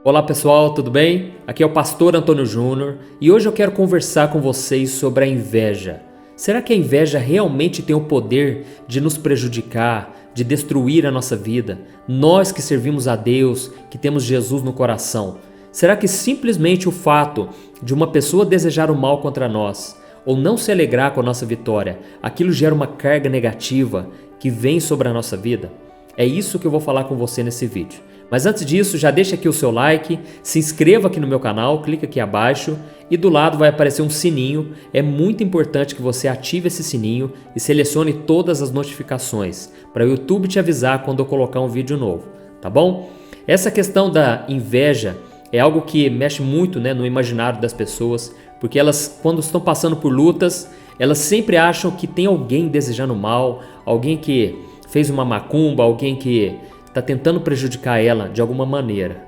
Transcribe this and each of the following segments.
Olá pessoal, tudo bem? Aqui é o Pastor Antônio Júnior e hoje eu quero conversar com vocês sobre a inveja. Será que a inveja realmente tem o poder de nos prejudicar, de destruir a nossa vida? Nós que servimos a Deus, que temos Jesus no coração, será que simplesmente o fato de uma pessoa desejar o mal contra nós ou não se alegrar com a nossa vitória, aquilo gera uma carga negativa que vem sobre a nossa vida? É isso que eu vou falar com você nesse vídeo. Mas antes disso, já deixa aqui o seu like, se inscreva aqui no meu canal, clica aqui abaixo e do lado vai aparecer um sininho. É muito importante que você ative esse sininho e selecione todas as notificações para o YouTube te avisar quando eu colocar um vídeo novo, tá bom? Essa questão da inveja é algo que mexe muito, no imaginário das pessoas, porque elas, quando estão passando por lutas, elas sempre acham que tem alguém desejando mal, alguém que fez uma macumba, alguém que está tentando prejudicar ela de alguma maneira,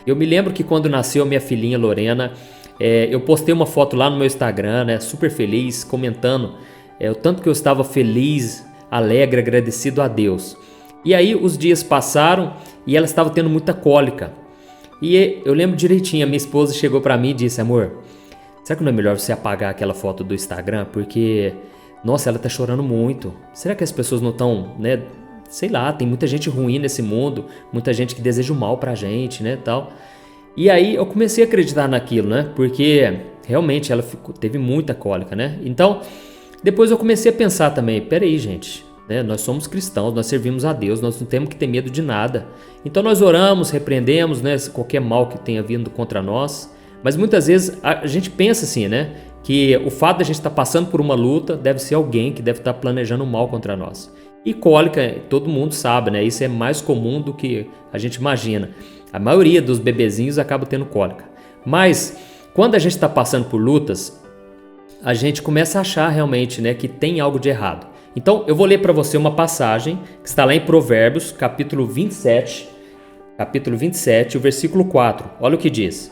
Eu me lembro que quando nasceu a minha filhinha Lorena, eu postei uma foto lá no meu Instagram, super feliz, comentando o tanto que eu estava feliz, alegre, agradecido a Deus. E aí os dias passaram e ela estava tendo muita cólica. E eu lembro direitinho, a minha esposa chegou para mim e disse: amor, será que não é melhor você apagar aquela foto do Instagram? Porque, nossa, ela está chorando muito. Será que as pessoas não estão, sei lá, tem muita gente ruim nesse mundo, muita gente que deseja o mal pra gente, tal. E aí eu comecei a acreditar naquilo, porque realmente ela teve muita cólica, Então, depois eu comecei a pensar também, peraí, gente, nós somos cristãos, nós servimos a Deus, nós não temos que ter medo de nada. Então nós oramos, repreendemos, qualquer mal que tenha vindo contra nós. Mas muitas vezes a gente pensa assim, que o fato de a gente estar passando por uma luta deve ser alguém que deve estar planejando mal contra nós. E cólica, todo mundo sabe, isso é mais comum do que a gente imagina. A maioria dos bebezinhos acaba tendo cólica. Mas quando a gente está passando por lutas, a gente começa a achar realmente que tem algo de errado. Então eu vou ler para você uma passagem que está lá em Provérbios, capítulo 27, o versículo 4. Olha o que diz: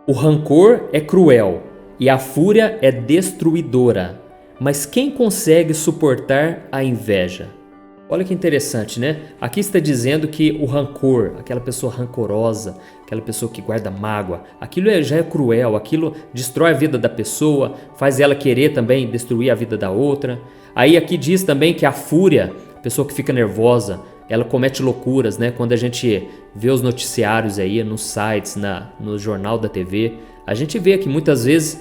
o rancor é cruel e a fúria é destruidora, mas quem consegue suportar a inveja? Olha que interessante, Aqui está dizendo que o rancor, aquela pessoa rancorosa, aquela pessoa que guarda mágoa, aquilo já é cruel, aquilo destrói a vida da pessoa, faz ela querer também destruir a vida da outra. Aí aqui diz também que a fúria, a pessoa que fica nervosa, ela comete loucuras, Quando a gente vê os noticiários aí nos sites, no jornal da TV, a gente vê que muitas vezes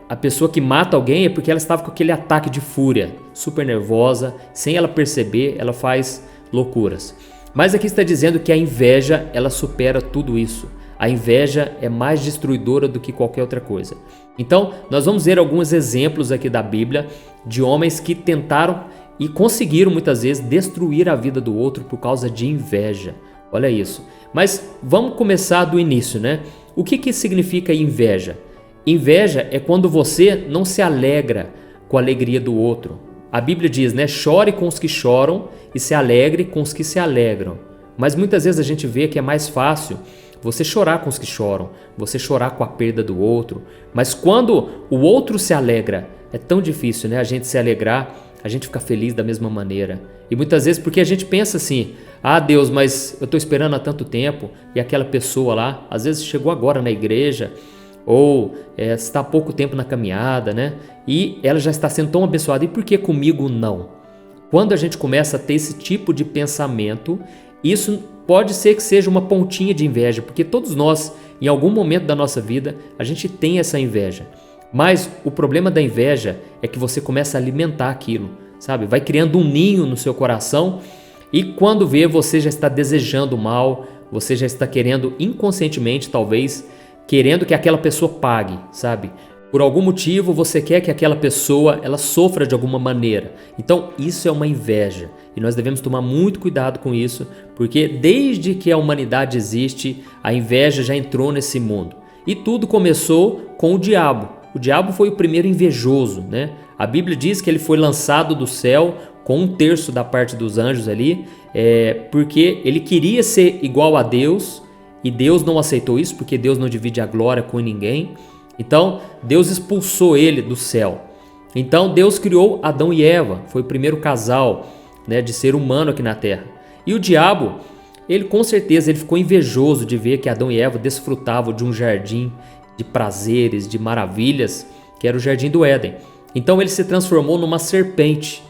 a pessoa que mata alguém é porque ela estava com aquele ataque de fúria, super nervosa, sem ela perceber, ela faz loucuras. Mas aqui está dizendo que a inveja, ela supera tudo isso. A inveja é mais destruidora do que qualquer outra coisa. Então, nós vamos ver alguns exemplos aqui da Bíblia de homens que tentaram e conseguiram muitas vezes destruir a vida do outro por causa de inveja. Olha isso. Mas vamos começar do início, O que significa inveja? Inveja é quando você não se alegra com a alegria do outro. A Bíblia diz, chore com os que choram e se alegre com os que se alegram. Mas muitas vezes a gente vê que é mais fácil você chorar com os que choram, você chorar com a perda do outro. Mas quando o outro se alegra, é tão difícil, a gente se alegrar, a gente ficar feliz da mesma maneira. E muitas vezes porque a gente pensa assim: ah, Deus, mas eu estou esperando há tanto tempo e aquela pessoa lá, às vezes chegou agora na igreja, ou está há pouco tempo na caminhada, e ela já está sendo tão abençoada, e por que comigo não? Quando a gente começa a ter esse tipo de pensamento, isso pode ser que seja uma pontinha de inveja, porque todos nós, em algum momento da nossa vida, a gente tem essa inveja. Mas o problema da inveja é que você começa a alimentar aquilo, sabe? Vai criando um ninho no seu coração e quando vê, você já está desejando mal, você já está querendo inconscientemente, talvez, querendo que aquela pessoa pague, sabe? Por algum motivo você quer que aquela pessoa ela sofra de alguma maneira. Então isso é uma inveja e nós devemos tomar muito cuidado com isso, porque desde que a humanidade existe, a inveja já entrou nesse mundo. E tudo começou com o diabo. O diabo foi o primeiro invejoso, A Bíblia diz que ele foi lançado do céu com 1/3 da parte dos anjos ali, porque ele queria ser igual a Deus e Deus não aceitou isso, porque Deus não divide a glória com ninguém. Então Deus expulsou ele do céu. Então Deus criou Adão e Eva, foi o primeiro casal de ser humano aqui na terra. E o diabo, ele com certeza ele ficou invejoso de ver que Adão e Eva desfrutavam de um jardim de prazeres, de maravilhas, que era o jardim do Éden. Então ele se transformou numa serpente.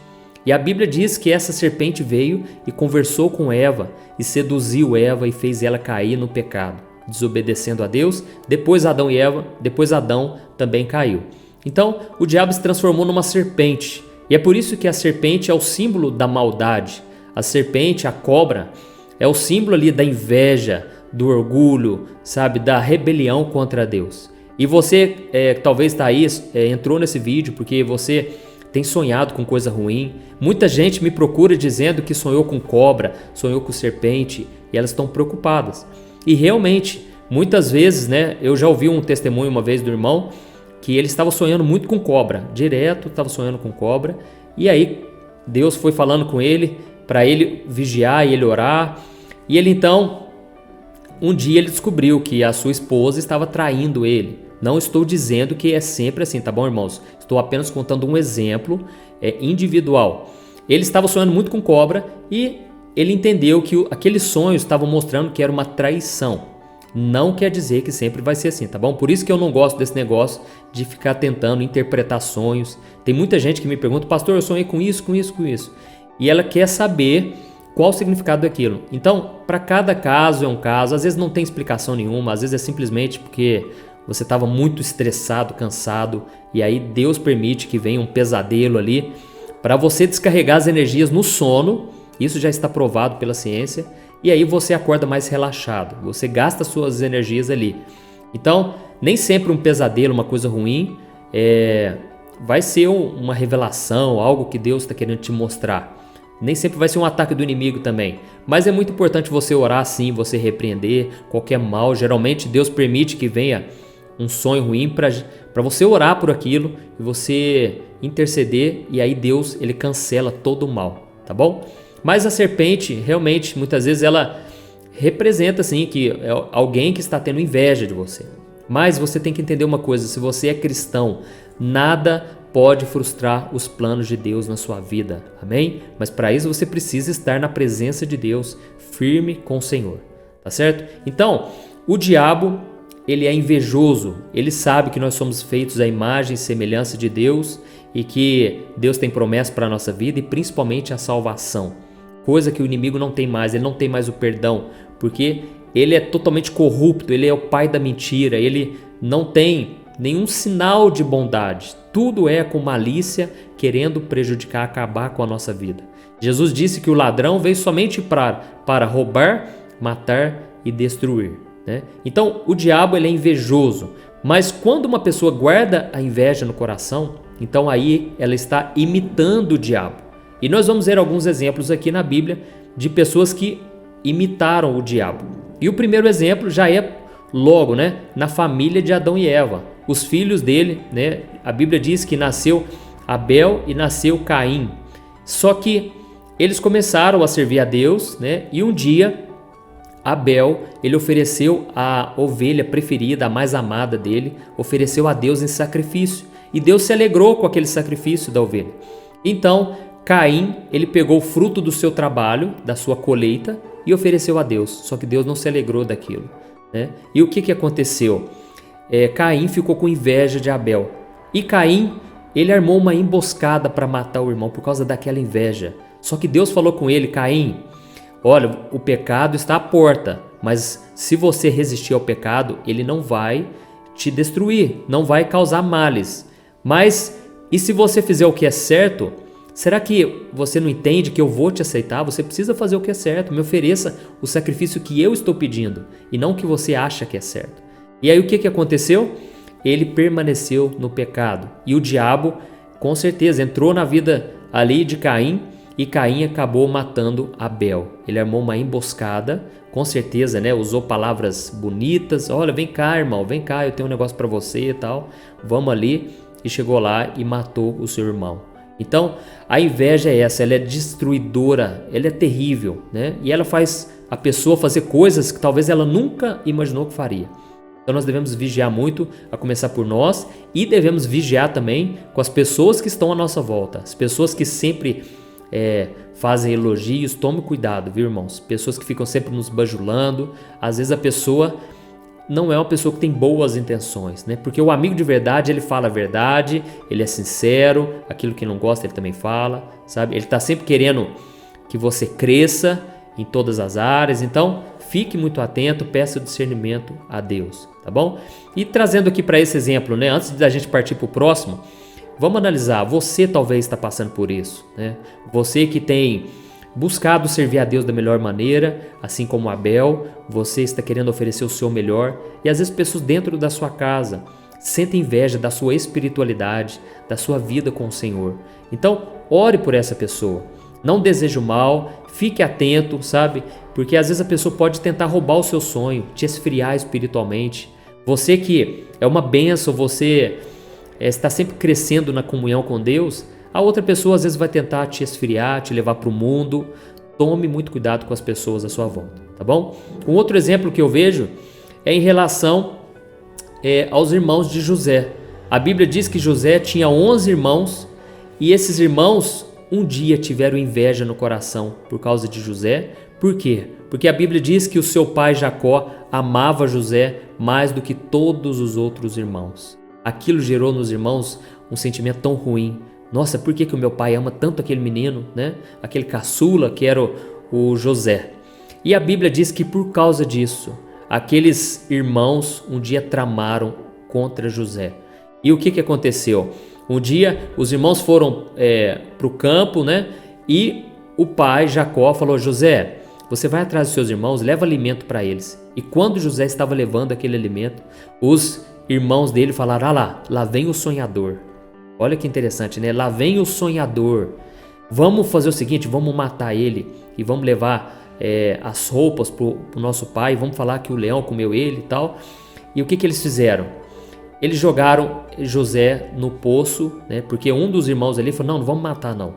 E a Bíblia diz que essa serpente veio e conversou com Eva e seduziu Eva e fez ela cair no pecado, desobedecendo a Deus. Depois Adão também caiu. Então o diabo se transformou numa serpente. E é por isso que a serpente é o símbolo da maldade. A serpente, a cobra, é o símbolo ali da inveja, do orgulho, sabe, da rebelião contra Deus. E você talvez está aí, entrou nesse vídeo porque você tem sonhado com coisa ruim. Muita gente me procura dizendo que sonhou com cobra, sonhou com serpente, e elas estão preocupadas. E realmente, muitas vezes, né, eu já ouvi um testemunho uma vez do irmão que ele estava sonhando muito com cobra, direto estava sonhando com cobra, e aí Deus foi falando com ele para ele vigiar e ele orar. E ele então, um dia ele descobriu que a sua esposa estava traindo ele. Não estou dizendo que é sempre assim, tá bom, irmãos? Estou apenas contando um exemplo individual. Ele estava sonhando muito com cobra e ele entendeu que aqueles sonhos estavam mostrando que era uma traição. Não quer dizer que sempre vai ser assim, tá bom? Por isso que eu não gosto desse negócio de ficar tentando interpretar sonhos. Tem muita gente que me pergunta, pastor, eu sonhei com isso, com isso, com isso. E ela quer saber qual o significado daquilo. Então, para cada caso é um caso. Às vezes não tem explicação nenhuma, às vezes é simplesmente porque você estava muito estressado, cansado, e aí Deus permite que venha um pesadelo ali para você descarregar as energias no sono. Isso já está provado pela ciência. E aí você acorda mais relaxado, você gasta suas energias ali. Então, nem sempre um pesadelo, uma coisa ruim, vai ser uma revelação, algo que Deus está querendo te mostrar. Nem sempre vai ser um ataque do inimigo também. Mas é muito importante você orar sim, você repreender qualquer mal. Geralmente Deus permite que venha um sonho ruim para você orar por aquilo e você interceder, e aí Deus ele cancela todo o mal, tá bom? Mas a serpente, realmente, muitas vezes ela representa assim que é alguém que está tendo inveja de você. Mas você tem que entender uma coisa, se você é cristão, nada pode frustrar os planos de Deus na sua vida, amém? Mas para isso você precisa estar na presença de Deus, firme com o Senhor, tá certo? Então, o diabo, ele é invejoso, ele sabe que nós somos feitos à imagem e semelhança de Deus e que Deus tem promessa para a nossa vida e principalmente a salvação. Coisa que o inimigo não tem mais, ele não tem mais o perdão, porque ele é totalmente corrupto, ele é o pai da mentira, ele não tem nenhum sinal de bondade, tudo é com malícia, querendo prejudicar, acabar com a nossa vida. Jesus disse que o ladrão veio somente para roubar, matar e destruir, né? Então o diabo ele é invejoso, mas quando uma pessoa guarda a inveja no coração, então aí ela está imitando o diabo. E nós vamos ver alguns exemplos aqui na Bíblia de pessoas que imitaram o diabo. E o primeiro exemplo já é logo, né, na família de Adão e Eva. Os filhos dele, né, a Bíblia diz que nasceu Abel e nasceu Caim. Só que eles começaram a servir a Deus, né, e um dia Abel, ele ofereceu a ovelha preferida, a mais amada dele, ofereceu a Deus em sacrifício. E Deus se alegrou com aquele sacrifício da ovelha. Então, Caim, ele pegou o fruto do seu trabalho, da sua colheita, e ofereceu a Deus. Só que Deus não se alegrou daquilo, né? E o que aconteceu? Caim ficou com inveja de Abel. E Caim, ele armou uma emboscada para matar o irmão por causa daquela inveja. Só que Deus falou com ele, Caim, olha, o pecado está à porta, mas se você resistir ao pecado, ele não vai te destruir, não vai causar males. Mas, e se você fizer o que é certo, será que você não entende que eu vou te aceitar? Você precisa fazer o que é certo, me ofereça o sacrifício que eu estou pedindo e não o que você acha que é certo. E aí o que aconteceu? Ele permaneceu no pecado e o diabo com certeza entrou na vida ali de Caim e Caim acabou matando Abel. Ele armou uma emboscada, com certeza, né? Usou palavras bonitas, olha, vem cá irmão, vem cá, eu tenho um negócio para você e tal, vamos ali, e chegou lá e matou o seu irmão. Então, a inveja é essa, ela é destruidora, ela é terrível, né? E ela faz a pessoa fazer coisas que talvez ela nunca imaginou que faria. Então nós devemos vigiar muito, a começar por nós, e devemos vigiar também com as pessoas que estão à nossa volta, as pessoas que sempre fazem elogios. Tome cuidado, viu, irmãos? Pessoas que ficam sempre nos bajulando. Às vezes a pessoa não é uma pessoa que tem boas intenções, né? Porque o amigo de verdade, ele fala a verdade, ele é sincero, aquilo que não gosta ele também fala, sabe? Ele está sempre querendo que você cresça em todas as áreas. Então, fique muito atento, peça o discernimento a Deus, tá bom? E trazendo aqui para esse exemplo, né? Antes da gente partir para o próximo, vamos analisar. Você talvez está passando por isso, né? Você que tem buscado servir a Deus da melhor maneira, assim como Abel, você está querendo oferecer o seu melhor, e às vezes pessoas dentro da sua casa sentem inveja da sua espiritualidade, da sua vida com o Senhor. Então, ore por essa pessoa. Não deseje o mal, fique atento, sabe? Porque às vezes a pessoa pode tentar roubar o seu sonho, te esfriar espiritualmente. Você que é uma bênção, você está sempre crescendo na comunhão com Deus, a outra pessoa às vezes vai tentar te esfriar, te levar para o mundo. Tome muito cuidado com as pessoas à sua volta, tá bom? Um outro exemplo que eu vejo é em relação aos irmãos de José. A Bíblia diz que José tinha 11 irmãos e esses irmãos um dia tiveram inveja no coração por causa de José. Por quê? Porque a Bíblia diz que o seu pai Jacó amava José mais do que todos os outros irmãos. Aquilo gerou nos irmãos um sentimento tão ruim. Nossa, por que o meu pai ama tanto aquele menino, né? Aquele caçula que era o José. E a Bíblia diz que por causa disso, aqueles irmãos um dia tramaram contra José. E o que aconteceu? Um dia os irmãos foram para o campo, né? E o pai Jacó falou: José, você vai atrás dos seus irmãos, leva alimento para eles. E quando José estava levando aquele alimento, os irmãos dele falaram: ah lá vem o sonhador. Olha que interessante, né? Lá vem o sonhador. Vamos fazer o seguinte, vamos matar ele e vamos levar as roupas pro nosso pai, vamos falar que o leão comeu ele e tal. E o que eles fizeram? Eles jogaram José no poço, né? Porque um dos irmãos ali falou: não vamos matar não.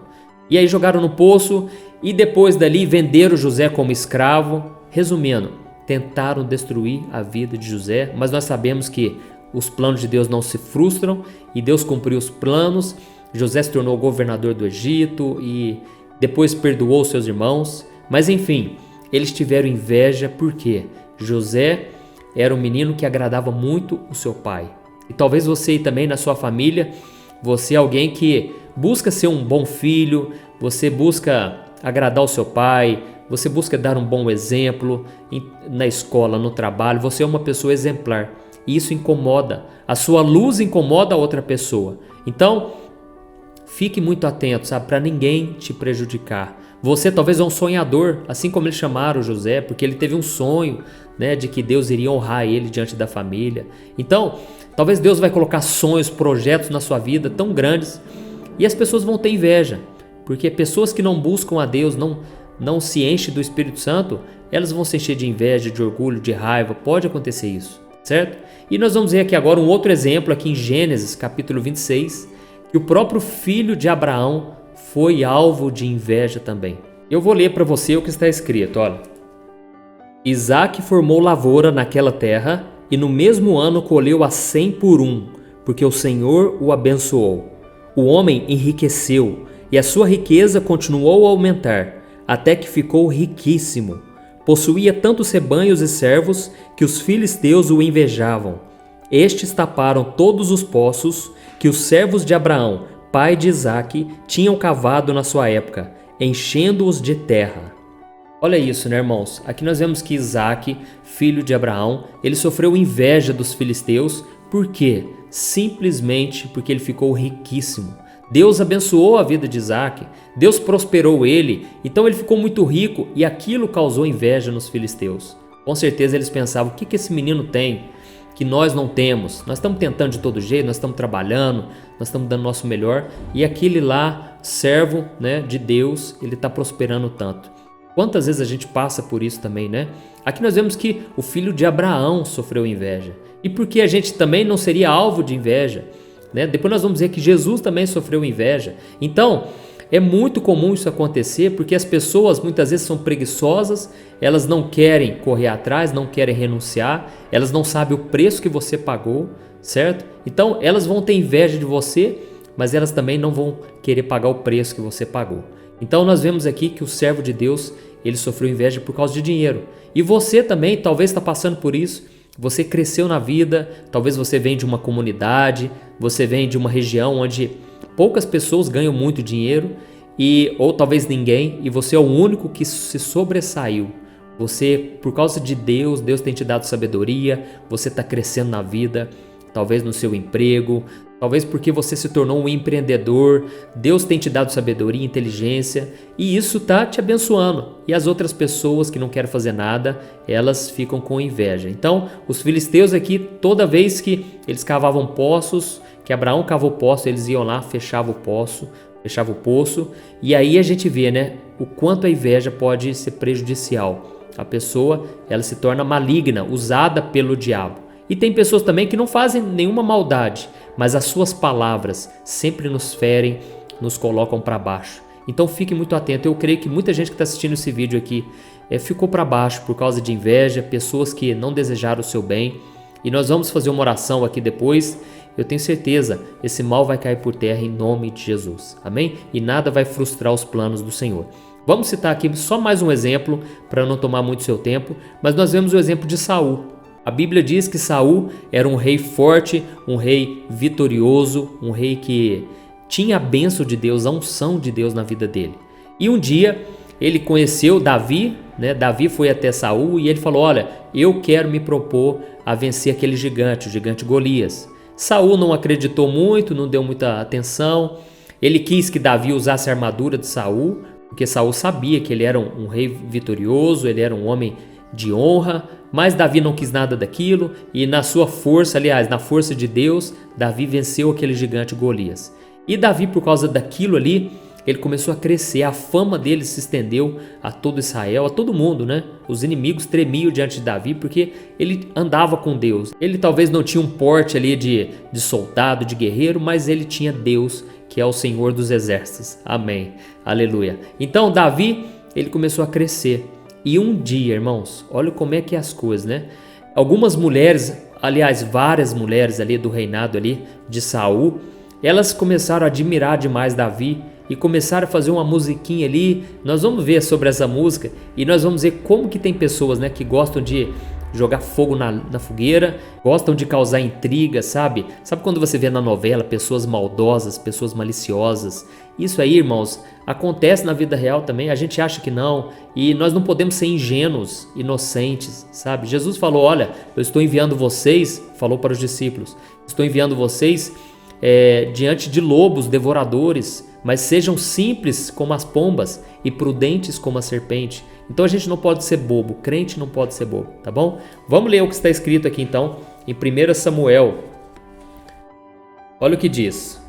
E aí jogaram no poço e depois dali venderam José como escravo. Resumindo, tentaram destruir a vida de José, mas nós sabemos que os planos de Deus não se frustram e Deus cumpriu os planos. José se tornou governador do Egito e depois perdoou seus irmãos. Mas enfim, eles tiveram inveja porque José era um menino que agradava muito o seu pai. E talvez você também na sua família, você é alguém que busca ser um bom filho, você busca agradar o seu pai, você busca dar um bom exemplo na escola, no trabalho, você é uma pessoa exemplar. E isso incomoda, a sua luz incomoda a outra pessoa. Então, fique muito atento, sabe, para ninguém te prejudicar. Você talvez é um sonhador, assim como eles chamaram José, porque ele teve um sonho, né, de que Deus iria honrar ele diante da família. Então, talvez Deus vai colocar sonhos, projetos na sua vida tão grandes e as pessoas vão ter inveja, porque pessoas que não buscam a Deus, não se enchem do Espírito Santo, elas vão se encher de inveja, de orgulho, de raiva. Pode acontecer isso, certo? E nós vamos ver aqui agora um outro exemplo aqui em Gênesis capítulo 26, que o próprio filho de Abraão foi alvo de inveja também. Eu vou ler para você o que está escrito, olha. Isaque formou lavoura naquela terra e no mesmo ano colheu a 100 por um, porque o Senhor o abençoou. O homem enriqueceu e a sua riqueza continuou a aumentar, até que ficou riquíssimo. Possuía tantos rebanhos e servos que os filisteus o invejavam. Estes taparam todos os poços que os servos de Abraão, pai de Isaque, tinham cavado na sua época, enchendo-os de terra. Olha isso, né, irmãos? Aqui nós vemos que Isaque, filho de Abraão, ele sofreu inveja dos filisteus. Por quê? Simplesmente porque ele ficou riquíssimo. Deus abençoou a vida de Isaque, Deus prosperou ele, então ele ficou muito rico e aquilo causou inveja nos filisteus. Com certeza eles pensavam: o que esse menino tem que nós não temos? Nós estamos tentando de todo jeito, nós estamos trabalhando, nós estamos dando o nosso melhor e aquele lá, servo, né, de Deus, ele está prosperando tanto. Quantas vezes a gente passa por isso também, né? Aqui nós vemos que o filho de Abraão sofreu inveja. E por que a gente também não seria alvo de inveja? Né? Depois nós vamos ver que Jesus também sofreu inveja. Então, é muito comum isso acontecer porque as pessoas muitas vezes são preguiçosas, elas não querem correr atrás, não querem renunciar, elas não sabem o preço que você pagou, certo? Então, elas vão ter inveja de você, mas elas também não vão querer pagar o preço que você pagou. Então nós vemos aqui que o servo de Deus, ele sofreu inveja por causa de dinheiro. E você também talvez está passando por isso. Você cresceu na vida, talvez você vem de uma comunidade, você vem de uma região onde poucas pessoas ganham muito dinheiro, ou talvez ninguém, e você é o único que se sobressaiu. Você, por causa de Deus, Deus tem te dado sabedoria, você está crescendo na vida, talvez no seu emprego, talvez porque você se tornou um empreendedor, Deus tem te dado sabedoria, inteligência, e isso está te abençoando. E as outras pessoas que não querem fazer nada, elas ficam com inveja. Então, os filisteus aqui, toda vez que eles cavavam poços, que Abraão cavou poço, eles iam lá, fechavam o poço, e aí a gente vê, né, o quanto a inveja pode ser prejudicial. A pessoa, ela se torna maligna, usada pelo diabo. E tem pessoas também que não fazem nenhuma maldade, mas as suas palavras sempre nos ferem, nos colocam para baixo. Então fique muito atento. Eu creio que muita gente que está assistindo esse vídeo aqui ficou para baixo por causa de inveja, pessoas que não desejaram o seu bem. E nós vamos fazer uma oração aqui depois. Eu tenho certeza, esse mal vai cair por terra em nome de Jesus. Amém? E nada vai frustrar os planos do Senhor. Vamos citar aqui só mais um exemplo para não tomar muito seu tempo, mas nós vemos o exemplo de Saul. A Bíblia diz que Saul era um rei forte, um rei vitorioso, um rei que tinha a bênção de Deus, a unção de Deus na vida dele. E um dia ele conheceu Davi, né? Davi foi até Saul e ele falou: olha, eu quero me propor a vencer aquele gigante, o gigante Golias. Saul não acreditou muito, não deu muita atenção. Ele quis que Davi usasse a armadura de Saul, porque Saul sabia que ele era um rei vitorioso, ele era um homem de honra, mas Davi não quis nada daquilo e na sua força, aliás, na força de Deus, Davi venceu aquele gigante Golias. E Davi, por causa daquilo ali, ele começou a crescer, a fama dele se estendeu a todo Israel, a todo mundo, né? Os inimigos tremiam diante de Davi porque ele andava com Deus. Ele talvez não tinha um porte ali de soldado, de guerreiro, mas ele tinha Deus, que é o Senhor dos exércitos. Amém. Aleluia. Então Davi, ele começou a crescer. E um dia, irmãos, olha como é que é as coisas, né? Algumas mulheres, aliás, várias mulheres ali do reinado ali de Saul, elas começaram a admirar demais Davi e começaram a fazer uma musiquinha ali. Nós vamos ver sobre essa música e nós vamos ver como que tem pessoas, né, que gostam de jogar fogo na fogueira, gostam de causar intriga, sabe? Sabe quando você vê na novela pessoas maldosas, pessoas maliciosas? Isso aí, irmãos, acontece na vida real também. A gente acha que não, e nós não podemos ser ingênuos, inocentes, sabe? Jesus falou: olha, eu estou enviando vocês, falou para os discípulos, estou enviando vocês diante de lobos devoradores, mas sejam simples como as pombas e prudentes como a serpente. Então a gente não pode ser bobo, crente não pode ser bobo, tá bom? Vamos ler o que está escrito aqui então em 1 Samuel. Olha o que diz: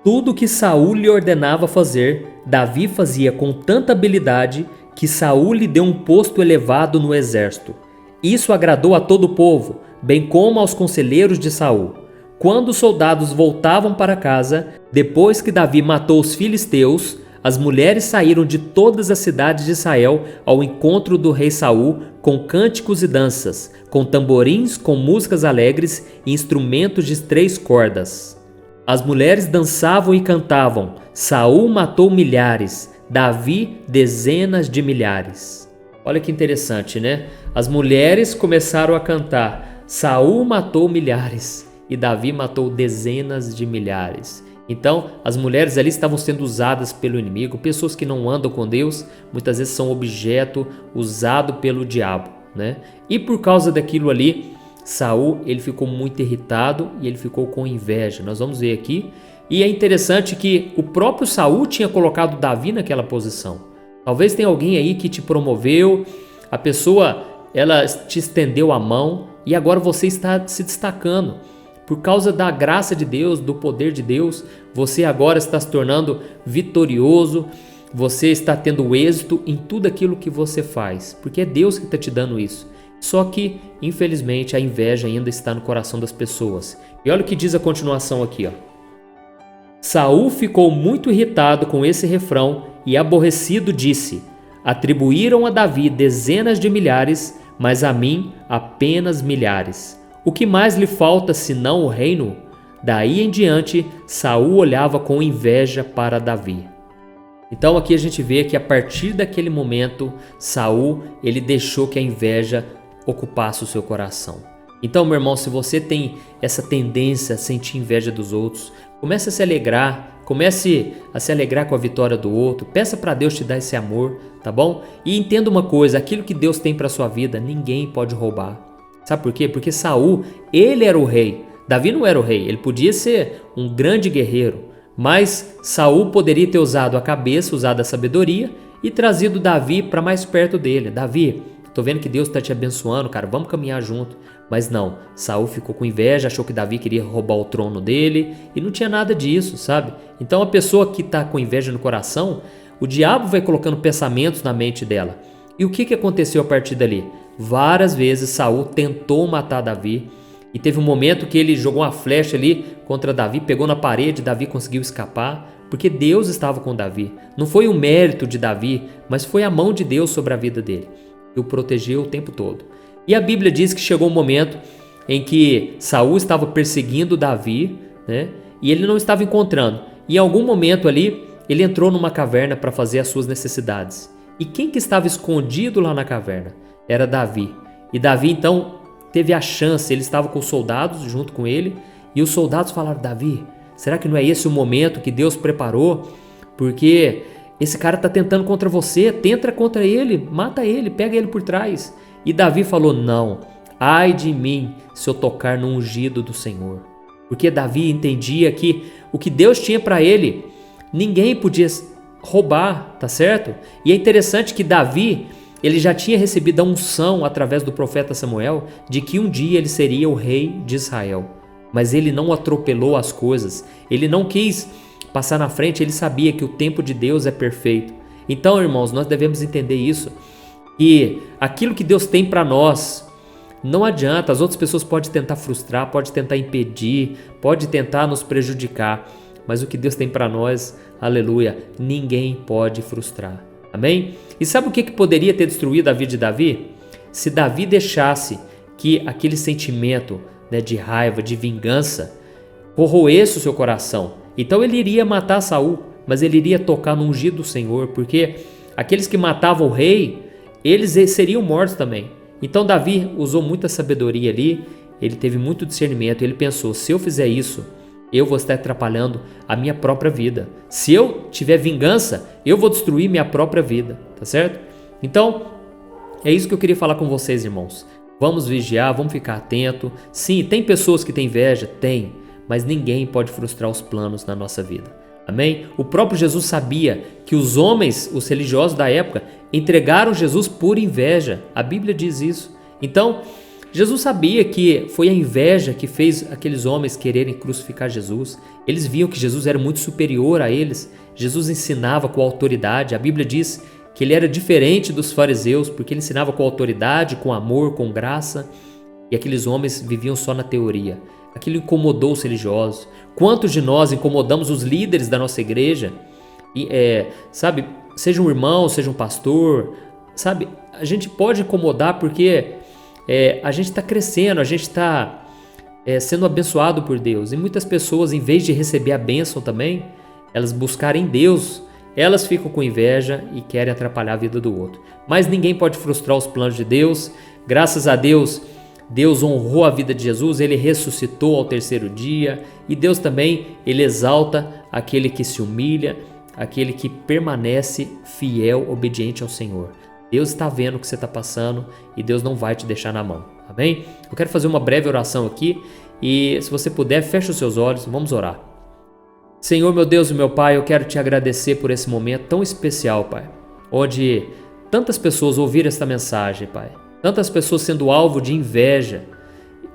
tudo que Saul lhe ordenava fazer, Davi fazia com tanta habilidade que Saul lhe deu um posto elevado no exército. Isso agradou a todo o povo, bem como aos conselheiros de Saul. Quando os soldados voltavam para casa, depois que Davi matou os filisteus, as mulheres saíram de todas as cidades de Israel ao encontro do rei Saul com cânticos e danças, com tamborins, com músicas alegres e instrumentos de 3 cordas. As mulheres dançavam e cantavam: Saul matou milhares, Davi dezenas de milhares. Olha que interessante, né? As mulheres começaram a cantar: Saul matou milhares e Davi matou dezenas de milhares. Então, as mulheres ali estavam sendo usadas pelo inimigo. Pessoas que não andam com Deus, muitas vezes são objeto usado pelo diabo, né? E por causa daquilo ali, Saul, ele ficou muito irritado e ele ficou com inveja. Nós vamos ver aqui. E é interessante que o próprio Saul tinha colocado Davi naquela posição. Talvez tenha alguém aí que te promoveu, a pessoa, ela te estendeu a mão e agora você está se destacando. Por causa da graça de Deus, do poder de Deus, você agora está se tornando vitorioso, você está tendo êxito em tudo aquilo que você faz, porque é Deus que está te dando isso. Só que, infelizmente, a inveja ainda está no coração das pessoas. E olha o que diz a continuação aqui, ó. Saul ficou muito irritado com esse refrão e aborrecido disse: atribuíram a Davi dezenas de milhares, mas a mim apenas milhares. O que mais lhe falta senão o reino? Daí em diante, Saul olhava com inveja para Davi. Então aqui a gente vê que a partir daquele momento, Saul, ele deixou que a inveja ocupasse o seu coração. Então, meu irmão, se você tem essa tendência a sentir inveja dos outros, comece a se alegrar, comece a se alegrar com a vitória do outro, peça para Deus te dar esse amor, tá bom? E entenda uma coisa, aquilo que Deus tem para sua vida, ninguém pode roubar. Sabe por quê? Porque Saul, ele era o rei. Davi não era o rei, ele podia ser um grande guerreiro, mas Saul poderia ter usado a cabeça, usado a sabedoria e trazido Davi para mais perto dele. Davi, tô vendo que Deus está te abençoando, cara, vamos caminhar junto. Mas não, Saul ficou com inveja, achou que Davi queria roubar o trono dele e não tinha nada disso, sabe? Então a pessoa que está com inveja no coração, o diabo vai colocando pensamentos na mente dela. E o que aconteceu a partir dali? Várias vezes Saul tentou matar Davi e teve um momento que ele jogou uma flecha ali contra Davi, pegou na parede, Davi conseguiu escapar, porque Deus estava com Davi. Não foi o mérito de Davi, mas foi a mão de Deus sobre a vida dele, que o protegeu o tempo todo. E a Bíblia diz que chegou um momento em que Saul estava perseguindo Davi, né? E ele não estava encontrando. E em algum momento ali, ele entrou numa caverna para fazer as suas necessidades. E quem que estava escondido lá na caverna? Era Davi. E Davi então teve a chance, ele estava com os soldados junto com ele, e os soldados falaram: Davi, será que não é esse o momento que Deus preparou? Porque esse cara está tentando contra você, tenta contra ele, mata ele, pega ele por trás. E Davi falou: não, ai de mim se eu tocar no ungido do Senhor. Porque Davi entendia que o que Deus tinha para ele, ninguém podia roubar, tá certo? E é interessante que Davi, ele já tinha recebido a unção através do profeta Samuel de que um dia ele seria o rei de Israel. Mas ele não atropelou as coisas, ele não quis passar na frente, ele sabia que o tempo de Deus é perfeito. Então, irmãos, nós devemos entender isso. E aquilo que Deus tem para nós, não adianta, as outras pessoas podem tentar frustrar, podem tentar impedir, podem tentar nos prejudicar, mas o que Deus tem para nós, aleluia, ninguém pode frustrar, amém? E sabe o que poderia ter destruído a vida de Davi? Se Davi deixasse que aquele sentimento, né, de raiva, de vingança, corroesse o seu coração, então ele iria matar Saul, mas ele iria tocar no ungido do Senhor, porque aqueles que matavam o rei, eles seriam mortos também. Então Davi usou muita sabedoria ali, ele teve muito discernimento, ele pensou: se eu fizer isso, eu vou estar atrapalhando a minha própria vida. Se eu tiver vingança, eu vou destruir minha própria vida, tá certo? Então, é isso que eu queria falar com vocês, irmãos. Vamos vigiar, vamos ficar atento. Sim, tem pessoas que têm inveja? Tem, mas ninguém pode frustrar os planos na nossa vida. Amém? O próprio Jesus sabia que os homens, os religiosos da época, entregaram Jesus por inveja. A Bíblia diz isso. Então, Jesus sabia que foi a inveja que fez aqueles homens quererem crucificar Jesus. Eles viam que Jesus era muito superior a eles. Jesus ensinava com autoridade. A Bíblia diz que ele era diferente dos fariseus, porque ele ensinava com autoridade, com amor, com graça. E aqueles homens viviam só na teoria. Aquilo incomodou os religiosos. Quantos de nós incomodamos os líderes da nossa igreja? E, sabe, seja um irmão, seja um pastor, sabe? A gente pode incomodar porque a gente está crescendo, a gente está sendo abençoado por Deus. E muitas pessoas, em vez de receber a bênção também, elas buscarem Deus, elas ficam com inveja e querem atrapalhar a vida do outro. Mas ninguém pode frustrar os planos de Deus. Graças a Deus, Deus honrou a vida de Jesus, ele ressuscitou ao terceiro dia, e Deus também, ele exalta aquele que se humilha, aquele que permanece fiel, obediente ao Senhor. Deus está vendo o que você está passando e Deus não vai te deixar na mão, amém? Eu quero fazer uma breve oração aqui e, se você puder, feche os seus olhos, vamos orar. Senhor, meu Deus e meu Pai, eu quero te agradecer por esse momento tão especial, Pai, onde tantas pessoas ouviram esta mensagem, Pai. Tantas pessoas sendo alvo de inveja,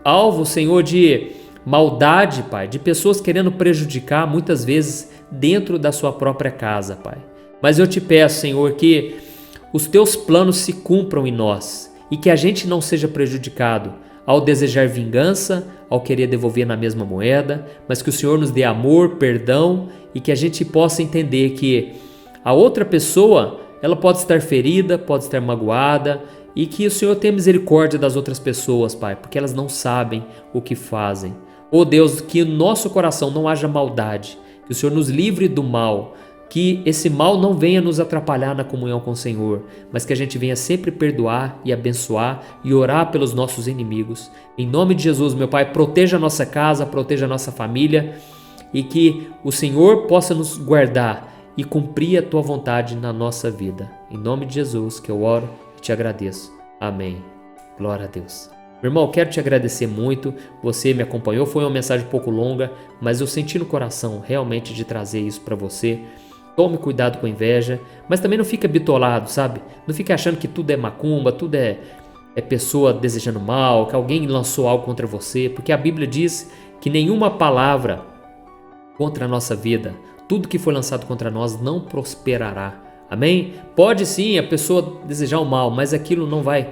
alvo, Senhor, de maldade, Pai, de pessoas querendo prejudicar, muitas vezes, dentro da sua própria casa, Pai. Mas eu te peço, Senhor, que os teus planos se cumpram em nós e que a gente não seja prejudicado ao desejar vingança, ao querer devolver na mesma moeda, mas que o Senhor nos dê amor, perdão e que a gente possa entender que a outra pessoa, ela pode estar ferida, pode estar magoada, e que o Senhor tenha misericórdia das outras pessoas, Pai, porque elas não sabem o que fazem. Oh Deus, que no nosso coração não haja maldade, que o Senhor nos livre do mal, que esse mal não venha nos atrapalhar na comunhão com o Senhor, mas que a gente venha sempre perdoar e abençoar e orar pelos nossos inimigos. Em nome de Jesus, meu Pai, proteja a nossa casa, proteja a nossa família e que o Senhor possa nos guardar e cumprir a Tua vontade na nossa vida. Em nome de Jesus que eu oro e te agradeço. Amém. Glória a Deus. Meu irmão, quero te agradecer muito, você me acompanhou, foi uma mensagem um pouco longa, mas eu senti no coração realmente de trazer isso para você. Tome cuidado com a inveja, mas também não fica bitolado, sabe? Não fica achando que tudo é macumba, tudo é pessoa desejando mal, que alguém lançou algo contra você, porque a Bíblia diz que nenhuma palavra contra a nossa vida, tudo que foi lançado contra nós não prosperará. Amém? Pode sim a pessoa desejar o mal, mas aquilo não vai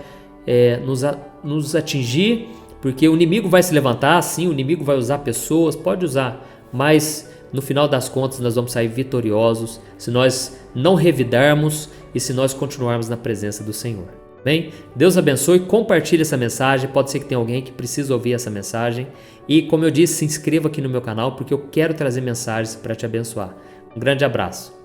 nos atingir, porque o inimigo vai se levantar, sim, o inimigo vai usar pessoas, pode usar, mas no final das contas nós vamos sair vitoriosos se nós não revidarmos e se nós continuarmos na presença do Senhor. Bem, Deus abençoe, compartilhe essa mensagem, pode ser que tenha alguém que precisa ouvir essa mensagem e, como eu disse, se inscreva aqui no meu canal porque eu quero trazer mensagens para te abençoar. Um grande abraço.